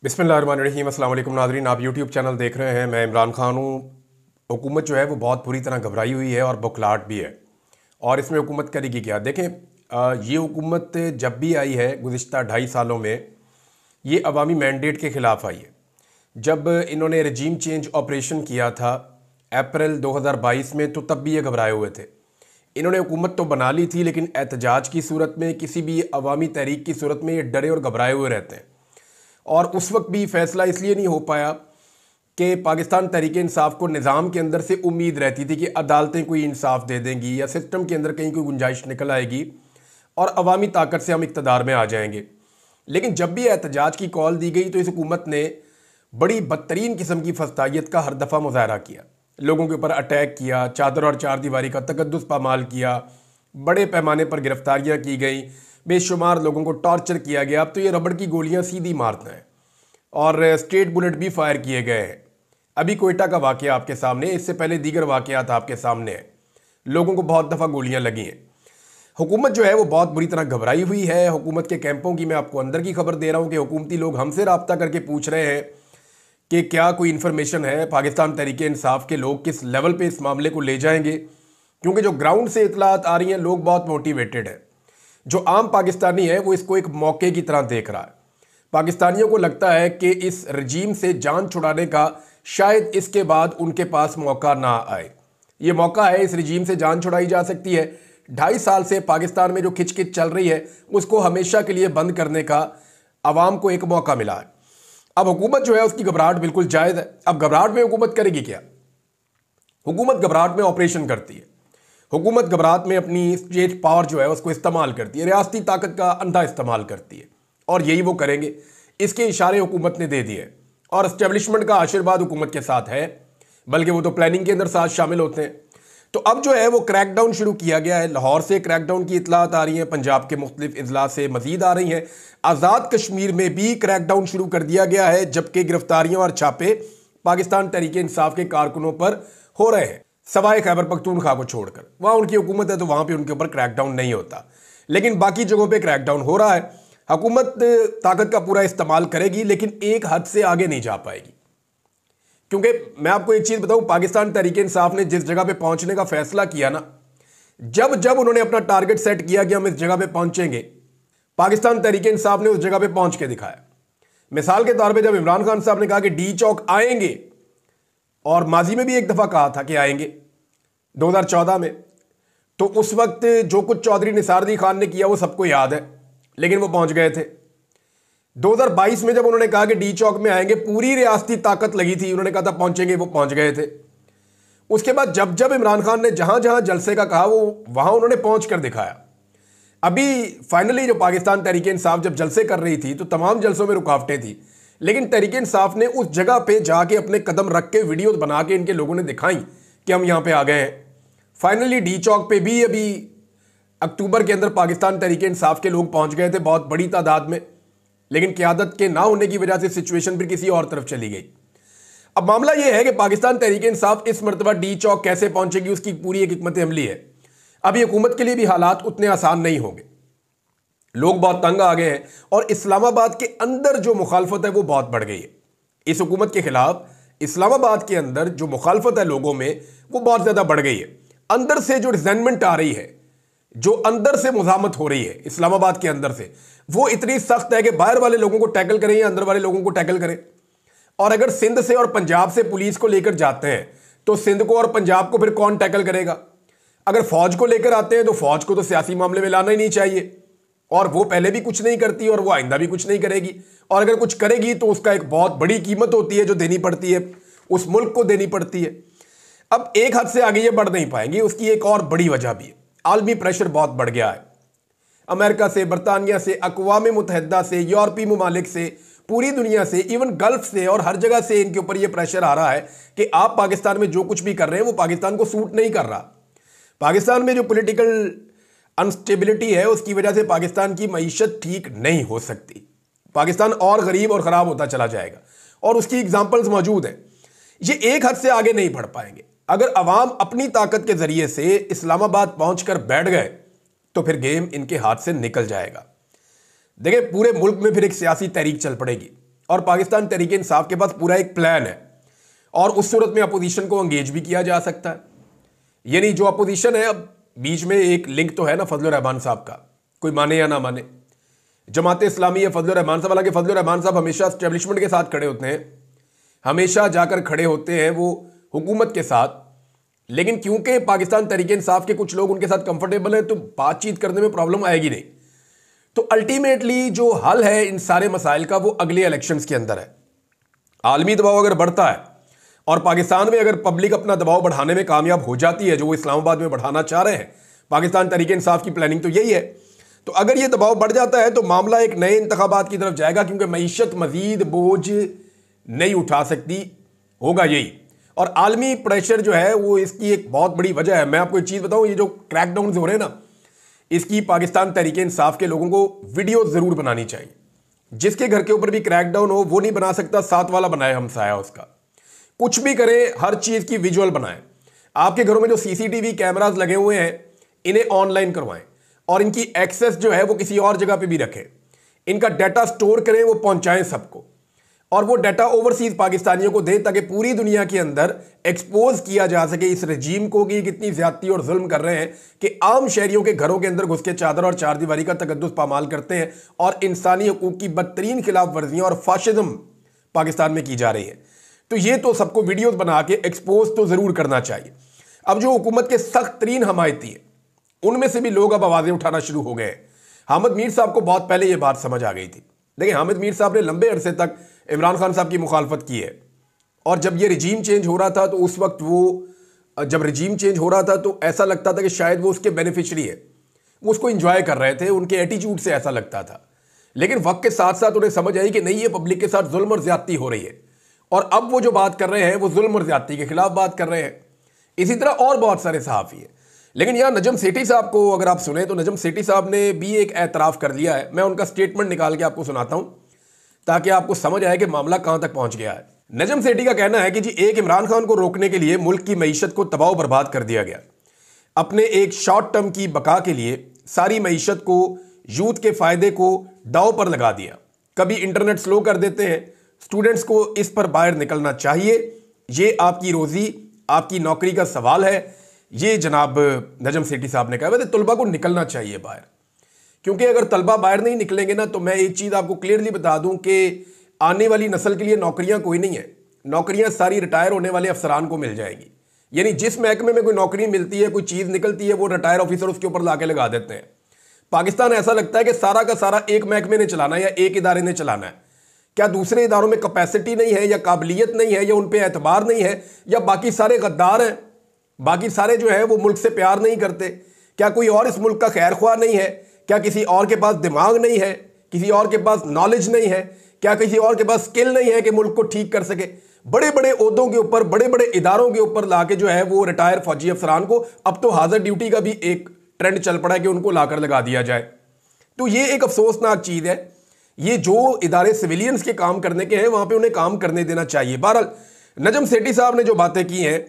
बिस्मिल्लाहिर्रहमानिर्रहीम। अस्सलाम वालेकुम नाज़रीन, आप यूट्यूब चैनल देख रहे हैं। मैं इमरान खान हूँ। हुकूमत जो है वो बहुत बुरी तरह घबराई हुई है और बौखलाहट भी है। और इसमें हुकूमत करेगी क्या? देखें, ये हुकूमत जब भी आई है गुज़िश्ता 2.5 सालों में, ये अवामी मैंडेट के ख़िलाफ़ आई है। जब इन्होंने रजीम चेंज ऑपरेशन किया था अप्रैल 2022 में, तो तब भी ये घबराए हुए थे। इन्होंने हुकूमत तो बना ली थी, लेकिन एहतजाज की सूरत में, किसी भी अवामी तहरीक की सूरत में ये डरे और घबराए हुए रहते हैं। और उस वक्त भी फैसला इसलिए नहीं हो पाया कि पाकिस्तान तहरीक इंसाफ को निज़ाम के अंदर से उम्मीद रहती थी कि अदालतें कोई इंसाफ दे देंगी या सिस्टम के अंदर कहीं कोई गुंजाइश निकल आएगी और अवामी ताकत से हम इक़्तिदार में आ जाएंगे। लेकिन जब भी एहतजाज की कॉल दी गई तो इस हुकूमत ने बड़ी बदतरीन किस्म की फस्तायत का हर दफ़ा मुजाहरा किया, लोगों के ऊपर अटैक किया, चादर और चार दीवारी का तकद्दुस पामाल किया, बड़े पैमाने पर गिरफ्तारियां की गई, बेशुमार लोगों को टॉर्चर किया गया। अब तो ये रबड़ की गोलियां सीधी मारते हैं और स्टेट बुलेट भी फायर किए गए हैं। अभी कोयटा का वाकया आपके सामने, इससे पहले दीगर वाकयात आपके सामने हैं। लोगों को बहुत दफ़ा गोलियां लगी हैं। हुकूमत जो है वो बहुत बुरी तरह घबराई हुई है। हुकूमत के कैंपों की मैं आपको अंदर की खबर दे रहा हूँ कि हुकूमती लोग हमसे रब्ता करके पूछ रहे हैं कि क्या कोई इन्फॉर्मेशन है, पाकिस्तान तहरीक इंसाफ के लोग किस लेवल पे इस मामले को ले जाएंगे। क्योंकि जो ग्राउंड से इतलात आ रही हैं, लोग बहुत मोटिवेटेड हैं। जो आम पाकिस्तानी है वो इसको एक मौके की तरह देख रहा है। पाकिस्तानियों को लगता है कि इस रजीम से जान छुड़ाने का शायद इसके बाद उनके पास मौका ना आए। ये मौका है, इस रजीम से जान छुड़ाई जा सकती है। 2.5 साल से पाकिस्तान में जो खिचखिच चल रही है उसको हमेशा के लिए बंद करने का अवाम को एक मौका मिला है। अब हुकूमत जो है उसकी घबराहट बिल्कुल जायज़ है। अब घबराहट में हुकूमत करेगी क्या? हुकूमत घबराहट में ऑपरेशन करती है। हुकूमत घबराहट में अपनी स्टेट पावर जो है उसको इस्तेमाल करती है, रियासती ताकत का अंधा इस्तेमाल करती है। और यही वो करेंगे, इसके इशारे हुकूमत ने दे दिए। और एस्टेब्लिशमेंट का आशीर्वाद हुकूमत के साथ है, बल्कि वो तो प्लानिंग के अंदर साथ शामिल होते हैं। तो अब जो है वो क्रैकडाउन शुरू किया गया है। लाहौर से क्रैकडाउन की इतलात आ रही हैं, पंजाब के मुख्तलिफ अजला से मजीद आ रही हैं। आज़ाद कश्मीर में भी क्रैकडाउन शुरू कर दिया गया है, जबकि गिरफ्तारियां और छापे पाकिस्तान तहरीक इंसाफ के कारकुनों पर हो रहे हैं, सवाए खैबर पख्तूनख्वा को छोड़कर। वहां उनकी हुकूमत है तो वहां पर उनके ऊपर क्रैकडाउन नहीं होता, लेकिन बाकी जगहों पर क्रैकडाउन हो रहा है। हुकूमत ताकत का पूरा इस्तेमाल करेगी, लेकिन एक हद से आगे नहीं जा पाएगी। क्योंकि मैं आपको एक चीज बताऊं, पाकिस्तान तहरीक इंसाफ ने जिस जगह पे पहुंचने का फैसला किया ना, जब जब उन्होंने अपना टारगेट सेट किया कि हम इस जगह पे पहुंचेंगे, पाकिस्तान तहरीक इंसाफ ने उस जगह पे पहुंच के दिखाया। मिसाल के तौर पे जब इमरान खान साहब ने कहा कि डी चौक आएंगे, और माजी में भी एक दफा कहा था कि आएंगे 2014 में, तो उस वक्त जो कुछ चौधरी निसार खान ने किया वो सबको याद है, लेकिन वो पहुंच गए थे। 2022 में जब उन्होंने कहा कि डी चौक में आएंगे, पूरी रियासती ताकत लगी थी, उन्होंने कहा था पहुंचेंगे, वो पहुंच गए थे। उसके बाद जब जब इमरान खान ने जहां जहां जलसे का कहा, वो वहां उन्होंने पहुंच कर दिखाया। अभी फाइनली जो पाकिस्तान तहरीक इंसाफ जब जलसे कर रही थी तो तमाम जलसों में रुकावटें थी, लेकिन तहरीक इंसाफ ने उस जगह पे जाके अपने कदम रख के वीडियो बना के इनके लोगों ने दिखाई कि हम यहां पे आ गए हैं। फाइनली डी चौक पे भी अभी अक्टूबर के अंदर पाकिस्तान तहरीक इंसाफ के लोग पहुंच गए थे, बहुत बड़ी तादाद में, लेकिन क़यादत के ना होने की वजह से सिचुएशन फिर किसी और तरफ चली गई। अब मामला यह है कि पाकिस्तान तहरीक इंसाफ इस मरतबा डी चौक कैसे पहुंचेगी, उसकी पूरी एक हिकमत अमली है। अभी हुकूमत के लिए भी हालात उतने आसान नहीं होंगे, लोग बहुत तंग आ गए हैं और इस्लामाबाद के अंदर जो मुखालफत है वो बहुत बढ़ गई है। इस हुकूमत के खिलाफ इस्लामाबाद के अंदर जो मुखालफत है लोगों में, वो बहुत ज्यादा बढ़ गई है। अंदर से जो रिजेंटमेंट आ रही है, जो अंदर से मुजामत हो रही है इस्लामाबाद के अंदर से, वो इतनी सख्त है कि बाहर वाले लोगों को टैकल करें या अंदर वाले लोगों को टैकल करें। और अगर सिंध से और पंजाब से पुलिस को लेकर जाते हैं तो सिंध को और पंजाब को फिर कौन टैकल करेगा? अगर फौज को लेकर आते हैं तो फौज को तो सियासी मामले में लाना ही नहीं चाहिए, और वो पहले भी कुछ नहीं करती और वो आइंदा भी कुछ नहीं करेगी। और अगर कुछ करेगी तो उसका एक बहुत बड़ी कीमत होती है जो देनी पड़ती है, उस मुल्क को देनी पड़ती है। अब एक हद से आगे ये बढ़ नहीं पाएंगी। उसकी एक और बड़ी वजह भी है, आलमी प्रेशर बहुत बढ़ गया है। अमेरिका से, बरतानिया से, अक़वाम मुत्तहिदा से, यूरोपीय ममालिक से, पूरी दुनिया से, इवन गल्फ से और हर जगह से इनके ऊपर यह प्रेशर आ रहा है कि आप पाकिस्तान में जो कुछ भी कर रहे हैं वो पाकिस्तान को सूट नहीं कर रहा। पाकिस्तान में जो पॉलिटिकल अनस्टेबिलिटी है उसकी वजह से पाकिस्तान की मईशत ठीक नहीं हो सकती। पाकिस्तान और गरीब और ख़राब होता चला जाएगा, और उसकी एग्जाम्पल्स मौजूद हैं। ये एक हद से आगे नहीं बढ़ पाएंगे। अगर अवाम अपनी ताकत के जरिए से इस्लामाबाद पहुंचकर बैठ गए तो फिर गेम इनके हाथ से निकल जाएगा। देखिए, पूरे मुल्क में फिर एक सियासी तहरीक चल पड़ेगी और पाकिस्तान तहरीक इंसाफ के पास पूरा एक प्लान है, और उस सूरत में अपोजिशन को एंगेज भी किया जा सकता है। यानी जो अपोजिशन है, अब बीच में एक लिंक तो है ना फजलुर रहमान साहब का, कोई माने या ना माने, जमात इस्लामी है फजलुर रहमान साहब। हालांकि फजलुर रहमान साहब हमेशा एस्टेब्लिशमेंट के साथ खड़े होते हैं, हमेशा जाकर खड़े होते हैं वो हुकूमत के साथ, लेकिन क्योंकि पाकिस्तान तहरीक इंसाफ के कुछ लोग उनके साथ कंफर्टेबल हैं तो बातचीत करने में प्रॉब्लम आएगी नहीं। तो अल्टीमेटली जो हल है इन सारे मसाइल का वो अगले इलेक्शंस के अंदर है। आलमी दबाव अगर बढ़ता है और पाकिस्तान में अगर पब्लिक अपना दबाव बढ़ाने में कामयाब हो जाती है, जो वो इस्लामाबाद में बढ़ाना चाह रहे हैं, पाकिस्तान तहरीक इंसाफ की प्लानिंग तो यही है, तो अगर ये दबाव बढ़ जाता है तो मामला एक नए इंतखाबात की तरफ जाएगा, क्योंकि मईशत मजीद बोझ नहीं उठा सकती, होगा यही। और आलमी प्रेशर जो है वो इसकी एक बहुत बड़ी वजह है। मैं आपको एक चीज़ बताऊं, ये जो क्रैकडाउन हो रहे हैं ना, इसकी पाकिस्तान तहरीक इंसाफ के लोगों को वीडियो जरूर बनानी चाहिए। जिसके घर के ऊपर भी क्रैकडाउन हो वो नहीं बना सकता, साथ वाला बनाए हमसाया उसका। कुछ भी करें, हर चीज़ की विजुअल बनाएं। आपके घरों में जो सीसीटीवी कैमरास लगे हुए हैं इन्हें ऑनलाइन करवाएं, और इनकी एक्सेस जो है वो किसी और जगह पे भी रखें। इनका डाटा स्टोर करें, वो पहुंचाएं सबको, और वो डाटा ओवरसीज पाकिस्तानियों को दें, ताकि पूरी दुनिया के अंदर एक्सपोज किया जा सके इस रजीम को कि कितनी ज्यादती और जुल्म कर रहे हैं, कि आम शहरियों के घरों के अंदर घुस के चादर और चारदीवारी का तकद्दुस पामाल करते हैं, और इंसानी हकूक की बदतरीन खिलाफ वर्जियां और फाशिज्म पाकिस्तान में की जा रही है। तो ये तो सबको वीडियोस बना के एक्सपोज तो जरूर करना चाहिए। अब जो हुकूमत के सख्त तरीन हमायती है उनमें से भी लोग अब आवाजें उठाना शुरू हो गए हैं। हामिद मीर साहब को बहुत पहले ये बात समझ आ गई थी। देखिए, हामिद मीर साहब ने लंबे अरसे तक इमरान खान साहब की मुखालफत की है, और जब ये रजीम चेंज हो रहा था तो उस वक्त जब रजीम चेंज हो रहा था तो ऐसा लगता था कि शायद वो उसके बेनिफिशरी है, वो उसको इंजॉय कर रहे थे, उनके एटीट्यूड से ऐसा लगता था। लेकिन वक्त के साथ साथ उन्हें समझ आई कि नहीं, ये पब्लिक के साथ जुल्म और ज्यादती हो रही है, और अब वो जो बात कर रहे हैं वो जुल्म और ज्यादती के खिलाफ बात कर रहे हैं। इसी तरह और बहुत सारे सहाफ़ी हैं। लेकिन यहाँ नजम सेठी साहब को अगर आप सुने तो नजम सेठी साहब ने भी एक एतराफ़ कर लिया है। मैं उनका स्टेटमेंट निकाल के आपको सुनाता हूँ ताकि आपको समझ आए कि मामला कहाँ तक पहुँच गया है। नजम सेठी का कहना है कि जी, एक इमरान खान को रोकने के लिए मुल्क की मईशत को तबाह बर्बाद कर दिया गया। अपने एक शॉर्ट टर्म की बका के लिए सारी मईशत को, यूथ के फ़ायदे को दांव पर लगा दिया। कभी इंटरनेट स्लो कर देते हैं, स्टूडेंट्स को इस पर बाहर निकलना चाहिए, ये आपकी रोज़ी आपकी नौकरी का सवाल है। ये जनाब नजम सेठी साहब ने कहा। वैसे तलबा को निकलना चाहिए बाहर, क्योंकि अगर तलबा बाहर नहीं निकलेंगे ना, तो मैं एक चीज़ आपको क्लियरली बता दूं कि आने वाली नस्ल के लिए नौकरियां कोई नहीं है। नौकरियां सारी रिटायर होने वाले अफसरान को मिल जाएंगी। यानी जिस महकमे में कोई नौकरी मिलती है, कोई चीज़ निकलती है, वो रिटायर ऑफिसर उसके ऊपर ला के लगा देते हैं। पाकिस्तान ऐसा लगता है कि सारा का सारा एक महकमे ने चलाना है या एक इदारे ने चलाना है। क्या दूसरे इदारों में कैपेसिटी नहीं है, या काबिलियत नहीं है, या उन पर एतबार नहीं है, या बाकी सारे गद्दार हैं, बाकी सारे जो है वो मुल्क से प्यार नहीं करते? क्या कोई और इस मुल्क का खैर ख्वाह नहीं है? क्या किसी और के पास दिमाग नहीं है, किसी और के पास नॉलेज नहीं है? क्या किसी और के पास स्किल नहीं है कि मुल्क को ठीक कर सके? बड़े बड़े ओहदों के ऊपर, बड़े बड़े इदारों के ऊपर लाके जो है वो रिटायर फौजी अफसरान को, अब तो हाजिर ड्यूटी का भी एक ट्रेंड चल पड़ा है कि उनको लाकर लगा दिया जाए। तो ये एक अफसोसनाक चीज़ है। ये जो इदारे सिविलियंस के काम करने के हैं वहां पे उन्हें काम करने देना चाहिए। बहरहाल नजम सेठी साहब ने जो बातें की हैं,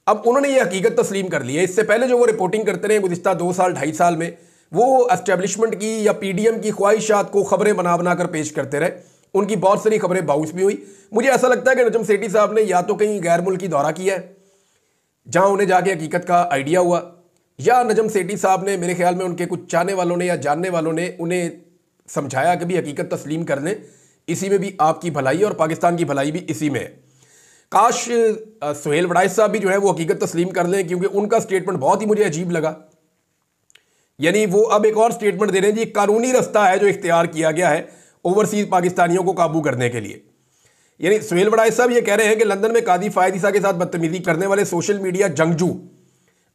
अब उन्होंने ये हकीकत तस्लीम कर ली है। इससे पहले जो वो रिपोर्टिंग करते रहे गुज़िश्ता 2 साल 2.5 साल में, वो एस्टेब्लिशमेंट की या पीडीएम की ख्वाहिशात को खबरें बना बना कर पेश करते रहे। उनकी बहुत सारी खबरें बाउंस भी हुई। मुझे ऐसा लगता है कि नजम सेठी साहब ने या तो कहीं गैर मुल्की दौरा किया है जहां उन्हें जाके हकीकत का आइडिया हुआ, या नजम सेठी साहब ने, मेरे ख्याल में उनके कुछ चाहने वालों ने या जानने वालों ने उन्हें समझाया कि भी हकीकत तस्लीम कर लें, इसी में भी आपकी भलाई और पाकिस्तान की भलाई भी इसी में है। काश सुहेल वड़ाइश साहब भी जो है वो हकीकत तस्लीम कर लें, क्योंकि उनका स्टेटमेंट बहुत ही मुझे अजीब लगा। यानी वो अब एक और स्टेटमेंट दे रहे हैं जी, कानूनी रास्ता है जो इख्तियार किया गया है ओवरसीज पाकिस्तानियों को काबू करने के लिए। यानी सुहेल वड़ाइश साहब ये कह रहे हैं कि लंदन में कादी फायद ईसा के साथ बदतमीजी करने वाले सोशल मीडिया जंगजू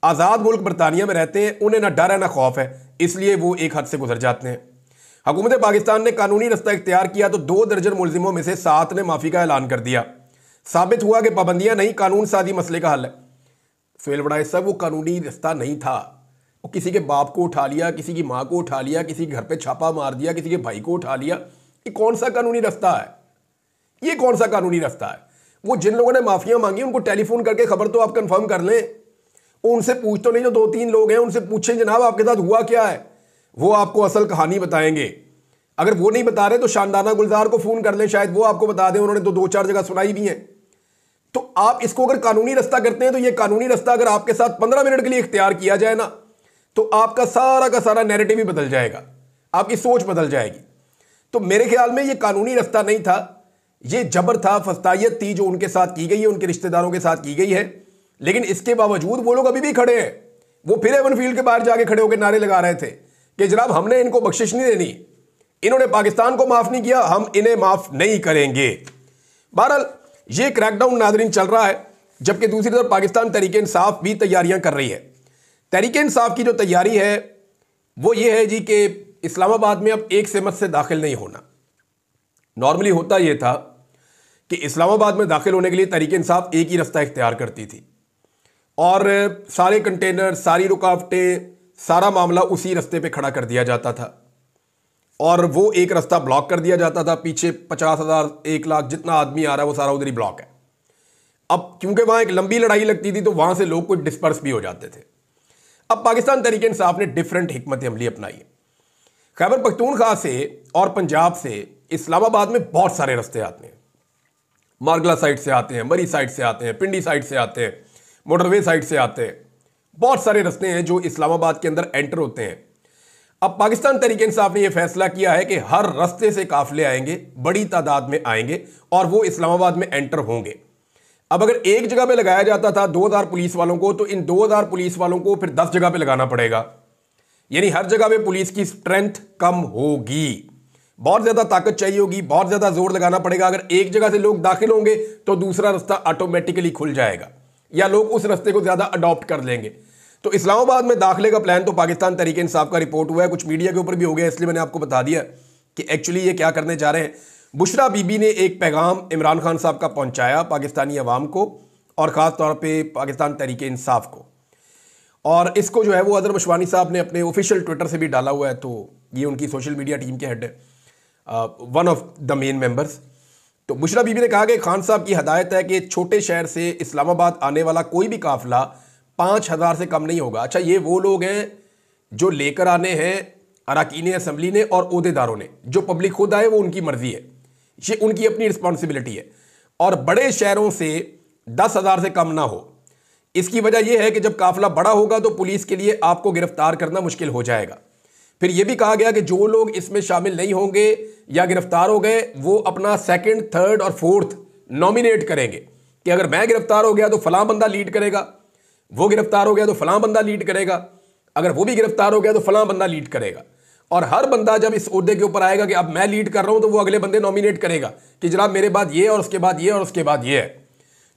आज़ाद मुल्क बरतानिया में रहते हैं, उन्हें ना डर है ना खौफ है, इसलिए वो एक हद से गुजर जाते हैं। हुकूमत पाकिस्तान ने कानूनी रास्ता इख्तियार किया तो 2 दर्जन मुलजिमों में से 7 ने माफ़ी का ऐलान कर दिया। साबित हुआ कि पाबंदियां नहीं कानून साजी मसले का हल है। सुहेल वड़ाइश साहब, वो कानूनी रास्ता नहीं था। वो किसी के बाप को उठा लिया, किसी की माँ को उठा लिया, किसी के घर पे छापा मार दिया, किसी के भाई को उठा लिया। ये कौन सा कानूनी रास्ता है? ये कौन सा कानूनी रास्ता है? वो जिन लोगों ने माफियां मांगी उनको टेलीफोन करके खबर तो आप कंफर्म कर लें। उनसे पूछ तो नहीं, जो 2-3 लोग हैं उनसे पूछें जनाब आपके साथ हुआ क्या है, वो आपको असल कहानी बताएंगे। अगर वो नहीं बता रहे तो शानदाना गुलजार को फोन कर ले, शायद वो आपको बता दें, उन्होंने तो 2-4 जगह सुनाई भी है। तो आप इसको अगर कानूनी रास्ता करते हैं तो ये कानूनी रास्ता अगर आपके साथ 15 मिनट के लिए इख्तियार किया जाए ना, तो आपका सारा का सारा नैरेटिव ही बदल जाएगा, आपकी सोच बदल जाएगी। तो मेरे ख्याल में ये कानूनी रास्ता नहीं था, ये जबर था, फस्तायत थी जो उनके साथ की गई है, उनके रिश्तेदारों के साथ की गई है। लेकिन इसके बावजूद वो लोग अभी भी खड़े हैं। वो फिर एवन फील्ड के बाहर जाके खड़े होकर नारे लगा रहे थे कि जनाब हमने इनको बख्शिश नहीं देनी, इन्होंने पाकिस्तान को माफ नहीं किया, हम इन्हें माफ नहीं करेंगे। बहरहाल ये क्रैकडाउन नाज़रीन चल रहा है, जबकि दूसरी तरफ पाकिस्तान तहरीक इंसाफ भी तैयारियां कर रही है। तहरीक इंसाफ की जो तैयारी है वो ये है जी कि इस्लामाबाद में अब एक सिमत से दाखिल नहीं होना। नॉर्मली होता यह था कि इस्लामाबाद में दाखिल होने के लिए तहरीक इंसाफ एक ही रास्ता इख्तियार करती थी और सारे कंटेनर, सारी रुकावटें, सारा मामला उसी रास्ते पे खड़ा कर दिया जाता था और वो एक रास्ता ब्लॉक कर दिया जाता था। पीछे 50,000 1 लाख जितना आदमी आ रहा है वो सारा उधर ही ब्लॉक है। अब क्योंकि वहां एक लंबी लड़ाई लगती थी तो वहां से लोग कुछ डिस्पर्स भी हो जाते थे। अब पाकिस्तान तहरीक इंसाफ ने डिफरेंट हिकमत अमली अपनाई है। खैबर पख्तूनख्वा से और पंजाब से इस्लामाबाद में बहुत सारे रास्ते आते हैं। मारगला साइड से आते हैं, मरी साइड से आते हैं, पिंडी साइड से आते हैं, मोटरवे साइड से आते हैं। बहुत सारे रास्ते हैं जो इस्लामाबाद के अंदर एंटर होते हैं। अब पाकिस्तान तहरीक इंसाफ ने यह फैसला किया है कि हर रास्ते से काफिले आएंगे, बड़ी तादाद में आएंगे और वो इस्लामाबाद में एंटर होंगे। अब अगर एक जगह पे लगाया जाता था 2000 पुलिस वालों को, तो इन 2000 पुलिस वालों को फिर 10 जगह पे लगाना पड़ेगा, यानी हर जगह पे पुलिस की स्ट्रेंथ कम होगी, बहुत ज्यादा ताकत चाहिए होगी, बहुत ज्यादा जोर लगाना पड़ेगा। अगर एक जगह से लोग दाखिल होंगे तो दूसरा रास्ता ऑटोमेटिकली खुल जाएगा या लोग उस रास्ते को ज्यादा अडॉप्ट कर लेंगे। तो इस्लामाबाद में दाखिले का प्लान तो पाकिस्तान तहरीक इंसाफ का रिपोर्ट हुआ है, कुछ मीडिया के ऊपर भी हो गया, इसलिए मैंने आपको बता दिया कि एक्चुअली ये क्या करने जा रहे हैं। बुशरा बीबी ने एक पैगाम इमरान खान साहब का पहुंचाया पाकिस्तानी अवाम को और ख़ास तौर पे पाकिस्तान तहरीक इंसाफ को, और इसको जो है वो अदर मशवानी साहब ने अपने ऑफिशियल ट्विटर से भी डाला हुआ है। तो ये उनकी सोशल मीडिया टीम के हेड है, one of the main members. तो बुशरा बीबी ने कहा कि खान साहब की हदायत है कि छोटे शहर से इस्लामाबाद आने वाला कोई भी काफिला 5000 से कम नहीं होगा। अच्छा, ये वो लोग हैं जो लेकर आने हैं अरकान असम्बली ने और ओहदेदारों ने, जो पब्लिक खुद आए वो उनकी मर्जी है, ये उनकी अपनी रिस्पॉन्सिबिलिटी है। और बड़े शहरों से 10,000 से कम ना हो। इसकी वजह यह है कि जब काफिला बड़ा होगा तो पुलिस के लिए आपको गिरफ्तार करना मुश्किल हो जाएगा। फिर यह भी कहा गया कि जो लोग इसमें शामिल नहीं होंगे या गिरफ्तार हो गए वो अपना 2nd, 3rd और 4th नॉमिनेट करेंगे कि अगर मैं गिरफ्तार हो गया तो फलां बंदा लीड करेगा, वो गिरफ्तार हो गया तो फलां बंदा लीड करेगा, अगर वो भी गिरफ्तार हो गया तो फलां बंदा लीड करेगा। और हर बंदा जब इस ओहदे के ऊपर आएगा कि अब मैं लीड कर रहा हूं तो वो अगले बंदे नॉमिनेट करेगा कि जनाब मेरे बाद ये और उसके बाद ये और उसके बाद ये है।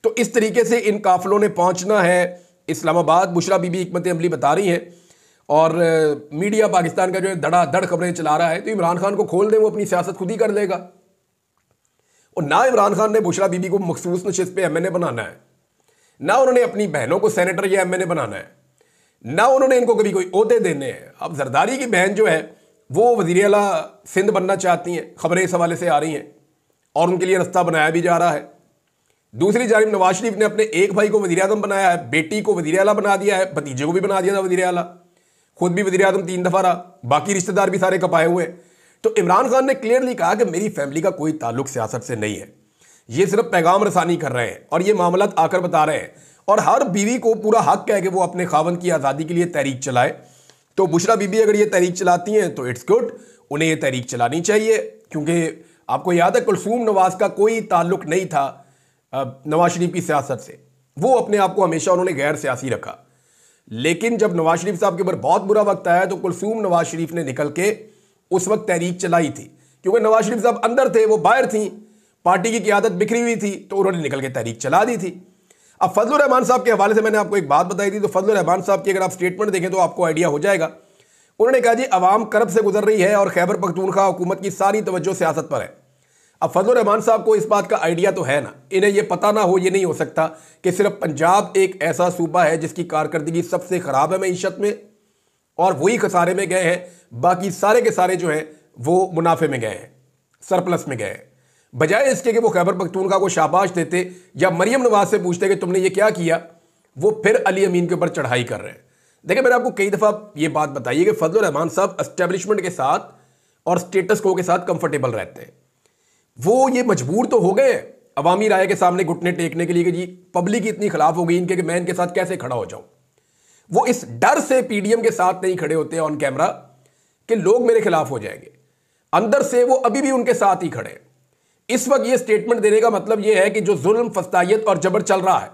तो इस तरीके से इन काफिलों ने पहुंचना है इस्लामाबाद। बुशरा बीबी हिकमत अमली बता रही है और मीडिया पाकिस्तान का जो है धड़ाधड़ खबरें चला रहा है। तो इमरान खान को खोल दें, वो अपनी सियासत खुद ही कर लेगा। और ना इमरान खान ने बुशरा बीबी को मखसूस नशिस्त पे MNA बनाना है, ना उन्होंने अपनी बहनों को सेनेटर या MNA बनाना है, ना उन्होंने इनको कभी कोई ओहदे देने हैं। अब जरदारी की बहन जो है वो वज़ीर आला सिंध बनना चाहती हैं, खबरें इस हवाले से आ रही हैं और उनके लिए रास्ता बनाया भी जा रहा है। दूसरी जानिब नवाज शरीफ ने अपने एक भाई को वज़ीर आज़म बनाया है, बेटी को वज़ीर आला बना दिया है, भतीजे को भी बना दिया था वज़ीर आला, खुद भी वज़ीर आज़म 3 दफ़ा रहा, बाकी रिश्तेदार भी सारे कपाए हुए हैं। तो इमरान खान ने क्लियरली कहा कि मेरी फैमिली का कोई ताल्लुक सियासत से नहीं है, ये सिर्फ पैगाम रसानी कर रहे हैं और ये मामला आकर बता रहे हैं। और हर बीवी को पूरा हक है कि वो अपने खावंद की आज़ादी के लिए तहरीक चलाए। तो बुशरा बीबी अगर ये तहरीक चलाती हैं तो इट्स गुड, उन्हें ये तहरीक चलानी चाहिए, क्योंकि आपको याद है कुलसूम नवाज का कोई ताल्लुक नहीं था नवाज शरीफ की सियासत से, वो अपने आप को हमेशा उन्होंने गैर सियासी रखा। लेकिन जब नवाज शरीफ साहब के ऊपर बहुत बुरा वक्त आया तो कुलसूम नवाज शरीफ ने निकल के उस वक्त तहरीक चलाई थी, क्योंकि नवाज शरीफ साहब अंदर थे, वो बाहर थी, पार्टी की क़यादत बिखरी हुई थी, तो उन्होंने निकल के तहरीक चला दी थी। अब फजलुर रहमान साहब के हवाले से मैंने आपको एक बात बताई थी, तो फजलुर रहमान साहब की अगर आप स्टेटमेंट देखें तो आपको आइडिया हो जाएगा। उन्होंने कहा जी अवाम करब से गुजर रही है और खैबर पख्तूनख्वा हुकूमत की सारी तवज्जो सियासत पर है। अब फजलुर रहमान साहब को इस बात का आइडिया तो है ना, इन्हें यह पता ना हो ये नहीं हो सकता कि सिर्फ पंजाब एक ऐसा सूबा है जिसकी कारकर्दगी सबसे खराब है मईशत में और वही खसारे में गए हैं, बाकी सारे के सारे जो हैं वो मुनाफे में गए हैं, सरप्लस में गए हैं। बजाय इसके कि वो खैबर पख्तूनख्वा को शाबाश देते या मरियम नवाज से पूछते कि तुमने ये क्या किया, वो फिर अली अमीन के ऊपर चढ़ाई कर रहे हैं। देखिए मैंने आपको कई दफ़ा ये बात बताई है कि फजलुर रहमान साहब एस्टेब्लिशमेंट के साथ और स्टेटस को के साथ कंफर्टेबल रहते हैं। वो ये मजबूर तो हो गए अवामी राय के सामने घुटने टेकने के लिए कि जी पब्लिक इतनी खिलाफ हो गई इनके कि मैं इनके साथ कैसे खड़ा हो जाऊं। वो इस डर से पीडीएम के साथ नहीं खड़े होते ऑन कैमरा कि लोग मेरे खिलाफ हो जाएंगे। अंदर से वो अभी भी उनके साथ ही खड़े हैं। इस वक्त ये स्टेटमेंट देने का मतलब ये है कि जो जुल्म, फस्तायत और जबर चल रहा है,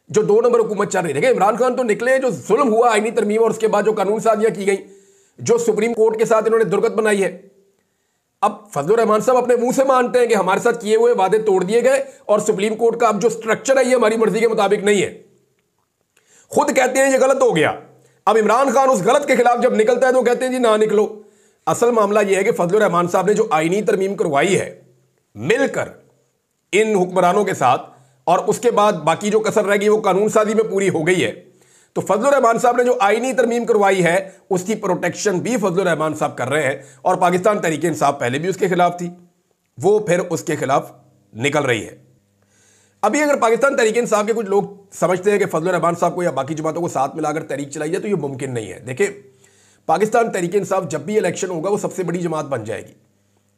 जो 2 नंबर हुकूमत चल रही है, देखिए इमरान खान तो निकले, जो जुल्म हुआ आईनी तरमीम और उसके बाद जो कानून साजियां की गई, जो सुप्रीम कोर्ट के साथ इन्होंने दुर्गत बनाई है। अब फजलुर रहमान साहब अपने मुंह से मानते हैं कि हमारे साथ किए हुए वादे तोड़ दिए गए और सुप्रीम कोर्ट का अब जो स्ट्रक्चर है ये हमारी मर्जी के मुताबिक नहीं है। खुद कहते हैं ये गलत हो गया। अब इमरान खान उस गलत के खिलाफ जब निकलता है तो कहते हैं जी ना निकलो। असल मामला यह है कि फजलुर रहमान साहब ने जो आईनी तरमीम करवाई है मिलकर इन हुक्मरानों के साथ, और उसके बाद बाकी जो कसर रह गई वो कानून साजी में पूरी हो गई है, तो फजलुर रहमान साहब ने जो आईनी तरमीम करवाई है उसकी प्रोटेक्शन भी फजलुर रहमान साहब कर रहे हैं। और पाकिस्तान तहरीक इंसाफ पहले भी उसके खिलाफ थी, वो फिर उसके खिलाफ निकल रही है। अभी अगर पाकिस्तान तहरीक इंसाफ के कुछ लोग समझते हैं कि फजलुर रहमान साहब को या बाकी जमातों को साथ मिलाकर तहरीक चलाई जाए तो ये मुमकिन नहीं है। देखिए पाकिस्तान तहरीक इंसाफ जब भी इलेक्शन होगा वो सबसे बड़ी जमात बन जाएगी।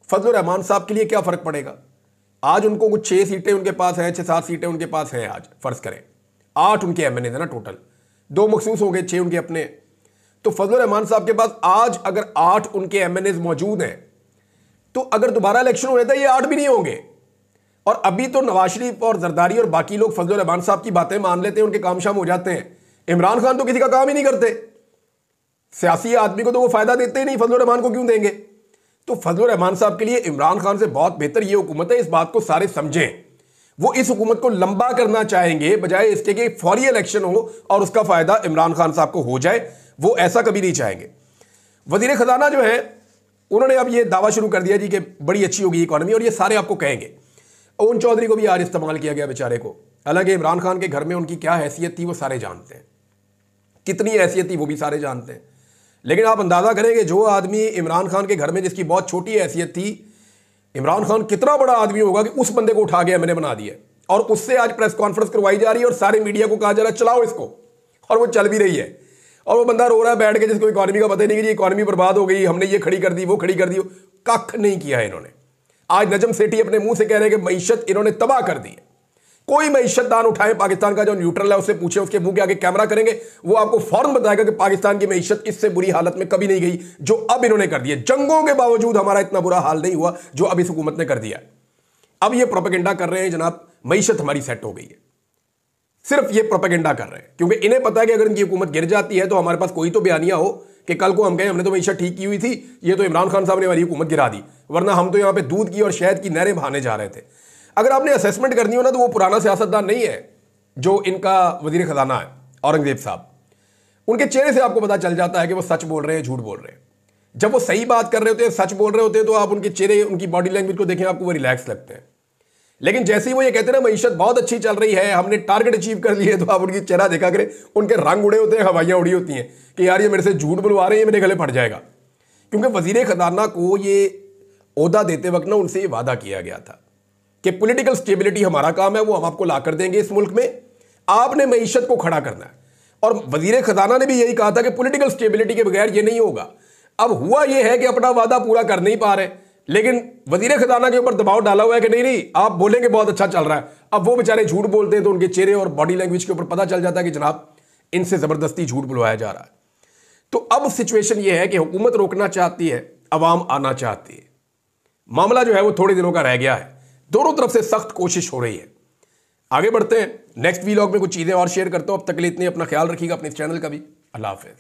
फजलुर रहमान साहब के लिए क्या फर्क पड़ेगा? आज उनको कुछ 6 सीटें उनके पास हैं, 6-7 सीटें उनके पास हैं। आज फर्ज करें 8 उनके एमएनए है ना, टोटल 2 मखसूस हो गए, 6 उनके अपने। तो फजलुर रहमान साहब के पास आज अगर 8 उनके एमएनए मौजूद हैं तो अगर दोबारा इलेक्शन हो जाता है ये 8 भी नहीं होंगे। और अभी तो नवाज शरीफ और जरदारी और बाकी लोग फजलुर रहमान साहब की बातें मान लेते हैं, उनके काम शाम हो जाते हैं। इमरान खान तो किसी का काम ही नहीं करते, सियासी आदमी को तो वो फायदा देते ही नहीं, फजलुर रहमान को क्यों देंगे? तो फजलुर रहमान साहब के लिए इमरान खान से बहुत बेहतर ये हुकूमत है, इस बात को सारे समझें। वो इस हुकूमत को लंबा करना चाहेंगे बजाय इसके कि फौरी इलेक्शन हो और उसका फायदा इमरान खान साहब को हो जाए, वो ऐसा कभी नहीं चाहेंगे। वजीर खजाना जो है उन्होंने अब ये दावा शुरू कर दिया जी कि बड़ी अच्छी होगी इकॉनमी, और ये सारे आपको कहेंगे। ओन चौधरी को भी आज इस्तेमाल किया गया बेचारे को। हालांकि इमरान खान के घर में उनकी क्या हैसियत थी वो सारे जानते हैं, कितनी हैसियत थी वो भी सारे जानते हैं। लेकिन आप अंदाजा करेंगे जो आदमी इमरान खान के घर में जिसकी बहुत छोटी हैसियत थी, इमरान खान कितना बड़ा आदमी होगा कि उस बंदे को उठा के मैंने बना दिया और उससे आज प्रेस कॉन्फ्रेंस करवाई जा रही है और सारे मीडिया को कहा जा रहा है चलाओ इसको, और वो चल भी रही है। और वो बंदा रो रहा है बैठ के जिसको इकॉनमी का पता ही नहीं कि जी इकॉनमी बर्बाद हो गई, हमने ये खड़ी कर दी वो खड़ी कर दी। कख नहीं किया है इन्होंने। आज नजम सेठी अपने मुंह से कह रहे हैं कि मईशत इन्होंने तबाह कर दी है। कोई मईशतदान उठाए पाकिस्तान का जो न्यूट्रल है उससे पूछे, उसके मुंह के आगे कैमरा करेंगे, वो आपको फौरन बताएगा कि पाकिस्तान की मईशत इससे बुरी हालत में कभी नहीं गई जो अब इन्होंने कर दी है। जंगों के बावजूद हमारा इतना बुरा हाल नहीं हुआ जो अब इस हुकूमत ने कर दिया। अब ये प्रोपेगेंडा कर रहे हैं जनाब मईशत हमारी सेट हो गई है, सिर्फ ये प्रोपेगेंडा कर रहे हैं क्योंकि इन्हें पता है कि अगर इनकी हुकूमत गिर जाती है तो हमारे पास कोई तो बयानिया हो कि कल को हम कहें हमने तो मईशत ठीक की हुई थी, ये तो इमरान खान साहब ने हमारी हुकूमत गिरा दी, वरना हम तो यहां पे दूध की और शहद की नहरें बहाने जा रहे थे। अगर आपने असेसमेंट करनी हो ना तो वो पुराना सियासतदान नहीं है जो इनका वजीर खजाना है औरंगजेब साहब। उनके चेहरे से आपको पता चल जाता है कि वो सच बोल रहे हैं झूठ बोल रहे हैं। जब वो सही बात कर रहे होते हैं, सच बोल रहे होते हैं, तो आप उनके चेहरे, उनकी बॉडी लैंग्वेज को देखें, आपको वो रिलैक्स लगते हैं। लेकिन जैसे ही वो ये कहते हैं ना मईशत बहुत अच्छी चल रही है, हमने टारगेट अचीव कर लिए, तो आप उनकी चेहरा देखा करें, उनके रंग उड़े होते हैं, हवाइयां उड़ी होती हैं कि यार ये मेरे से झूठ बुलवा रहे हैं, ये मेरे गले फट जाएगा। क्योंकि वजीर खजाना को ये ओहदा देते वक्त ना उनसे ये वादा किया गया था कि पॉलिटिकल स्टेबिलिटी हमारा काम है, वो हम आपको ला कर देंगे इस मुल्क में, आपने मईशत को खड़ा करना है। और वजीर खजाना ने भी यही कहा था कि पॉलिटिकल स्टेबिलिटी के बगैर ये नहीं होगा। अब हुआ ये है कि अपना वादा पूरा कर नहीं पा रहे, लेकिन वजीर खजाना के ऊपर दबाव डाला हुआ है कि नहीं नहीं आप बोलेंगे बहुत अच्छा चल रहा है। अब वो बेचारे झूठ बोलते हैं तो उनके चेहरे और बॉडी लैंग्वेज के ऊपर पता चल जाता है कि जनाब इनसे जबरदस्ती झूठ बुलवाया जा रहा है। तो अब सिचुएशन ये है कि हुकूमत रोकना चाहती है, अवाम आना चाहती है। मामला जो है वो थोड़े दिनों का रह गया है, दोनों तरफ से सख्त कोशिश हो रही है। आगे बढ़ते हैं, नेक्स्ट वीलॉग में कुछ चीजें और शेयर करता हूं। अब तक के लिए इतने, अपना ख्याल रखिएगा, अपने चैनल का भी। अल्लाह हाफिज।